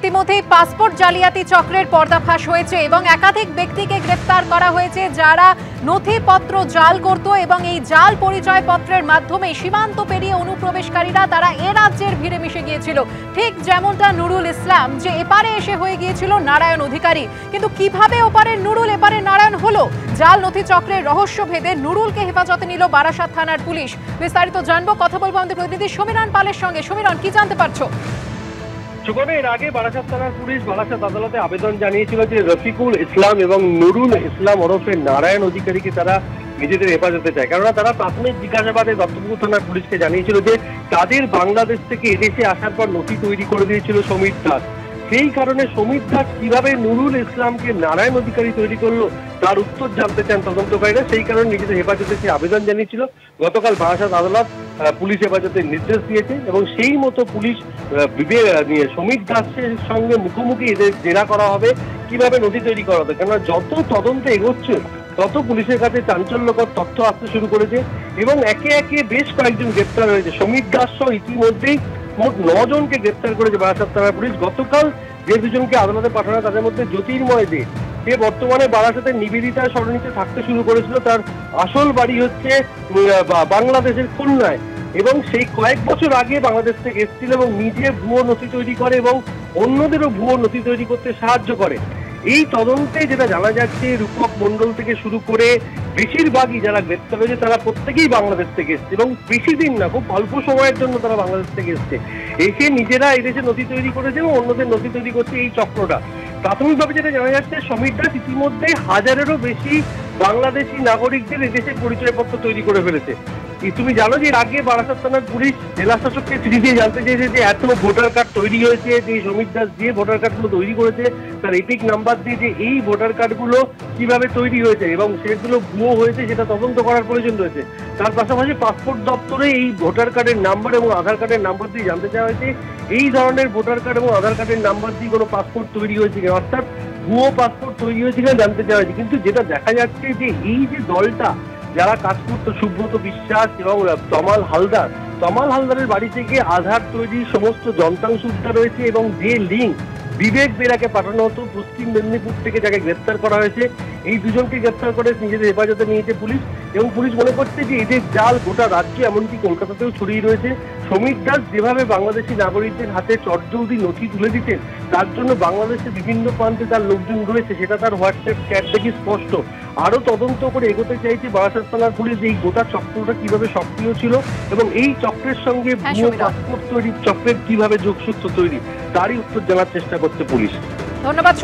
ইতিমধ্যে পাসপোর্ট জালিয়াতি চক্রের পর্দাফাশ হয়েছে এবং একাধিক ব্যক্তিকে গ্রেফতার করা হয়েছে যারা নথিপত্র জাল করত এবং এই জাল পরিচয়পত্রের মাধ্যমে সীমান্ত পেরিয়ে অনুপ্রবেশকারীরা তারা এ রাজ্যের ভিড়ে মিশে গিয়েছিল। ঠিক যেমনটা নুরুল ইসলাম যে এপারে এসে হয়ে গিয়েছিল নারায়ণ অধিকারী, কিন্তু কিভাবে ওপারের নুরুল এপারে নারায়ণ হলো? জাল নথি চক্রের রহস্য ভেদে নুরুলকে হেফাজতে নিল বারাসাত থানার পুলিশ। বিস্তারিত জানবো, কথা বলবো আমাদের প্রতিনিধি সমীরণ পালের সঙ্গে। সমীরণ, কি জানতে পারছো? এর আগে বারাসাত থানার পুলিশ বারাসাত আদালতে আবেদন জানিয়েছিল যে রফিকুল ইসলাম এবং নুরুল ইসলাম ওরফে নারায়ণ অধিকারীকে তারা নিজেদের হেফাজতে চায়। কেননা তারা প্রাথমিক জিজ্ঞাসাবাদে দত্তপুকুর থানার পুলিশকে জানিয়েছিল যে তাদের বাংলাদেশ থেকে এদেশে আসার পর নথি তৈরি করে দিয়েছিল সমীর দাস। সেই কারণে সমীর দাস কিভাবে নুরুল ইসলামকে নারায়ণ অধিকারী তৈরি করলো তার উত্তর জানতে চান তদন্তকারীরা। সেই কারণে নিজেদের হেফাজতে সে আবেদন জানিয়েছিল। গতকাল বারাসাত আদালত পুলিশ হেফাজতের নির্দেশ দিয়েছে এবং সেই মতো পুলিশ নিয়ে সমীর দাসের সঙ্গে মুখোমুখি এদের জেরা করা হবে কিভাবে নথি তৈরি করা হবে। কেননা যত তদন্ত এগোচ্ছে তত পুলিশের কাছে চাঞ্চল্যকর তথ্য আসতে শুরু করেছে এবং একে একে বেশ কয়েকজন গ্রেপ্তার হয়েছে। সমীর দাস সহ ইতিমধ্যেই মোট 9 জনকে গ্রেপ্তার করেছে বারাসাত থানার পুলিশ। গতকাল যে দুজনকে আদালতে পাঠানো তাদের মধ্যে জ্যোতির্ময় দে, সে বর্তমানে বারাসাতের নিবেদিতা সরণিতে থাকতে শুরু করেছিল। তার আসল বাড়ি হচ্ছে বাংলাদেশের খুলনায় এবং সেই কয়েক বছর আগে বাংলাদেশ থেকে এসেছিল এবং নিজে ভুয়ো নথি তৈরি করে এবং অন্যদেরও ভুয়ো নথি তৈরি করতে সাহায্য করে। এই তদন্তে যেটা জানা যাচ্ছে, রূপক মণ্ডল থেকে শুরু করে বেশিরভাগই যারা গ্রেপ্তার হয়েছে তারা প্রত্যেকেই বাংলাদেশ থেকে এসছে এবং বেশি দিন না, খুব অল্প সময়ের জন্য তারা বাংলাদেশ থেকে এসছে। এসে নিজেরা এদেশে নথি তৈরি করেছে এবং অন্যদের নথি তৈরি করছে এই চক্রটা। প্রাথমিকভাবে যেটা জানা যাচ্ছে, সমীর দাস ইতিমধ্যে 1000-এরও বেশি বাংলাদেশি নাগরিকদের এদেশে পরিচয়পত্র তৈরি করে ফেলেছে। তুমি জানো যে আগে বারাসাত থানার পুলিশ জেলা শাসককে চিঠি দিয়ে জানতে চেয়েছে যে এত ভোটার কার্ড তৈরি হয়েছে, যে সমীর দাস যে ভোটার কার্ডগুলো তৈরি করেছে তার এপিক নাম্বার দিয়ে যে এই ভোটার কার্ডগুলো কিভাবে তৈরি হয়েছে এবং সেগুলো ভুয়ো হয়েছে সেটা তদন্ত করার প্রয়োজন রয়েছে। তার পাশাপাশি পাসপোর্ট দপ্তরে এই ভোটার কার্ডের নাম্বার এবং আধার কার্ডের নাম্বার দিয়ে জানতে চাওয়া হয়েছে এই ধরনের ভোটার কার্ড এবং আধার কার্ডের নাম্বার দিয়ে কোনো পাসপোর্ট তৈরি হয়েছে কিনা, অর্থাৎ ভুয়ো পাসপোর্ট তৈরি হয়েছে কিনা জানতে চাওয়া হয়েছে। কিন্তু যেটা দেখা যাচ্ছে যে এই যে দলটা যারা কাজ করতো, সুব্রত বিশ্বাস এবং তমাল হালদারের বাড়ি থেকে আধার তৈরির সমস্ত যন্ত্রাংশ উদ্ধার রয়েছে এবং যে লিঙ্ক বিবেক বেরাকে পাঠানো হতো পশ্চিম মেদিনীপুর থেকে, যাকে গ্রেপ্তার করা হয়েছে, এই দুজনকে গ্রেপ্তার করে নিজেদের হেফাজতে নিয়েছে পুলিশ এবং পুলিশ মনে করছে যে এদের জাল গোটা রাজ্যে এমনকি কলকাতাতেও ছড়িয়ে রয়েছে। সমীর দাস যেভাবে বাংলাদেশি নাগরিকদের হাতে চটজলদি নথি তুলে দিতেন তার জন্য বাংলাদেশের বিভিন্ন প্রান্তে তার লোকজন রয়েছে, সেটা তার হোয়াটসঅ্যাপ চ্যাট দেখে স্পষ্ট। আরো তদন্ত করে এগোতে চাইছে বারাসাত থানার পুলিশ এই গোটা চক্রটা কিভাবে সক্রিয় ছিল এবং এই চক্রের সঙ্গে ভুয়ো পাসপোর্ট তৈরির চক্রের কিভাবে যোগসূত্র তৈরি তারই উত্তর জানার চেষ্টা করছে পুলিশ। ধন্যবাদ।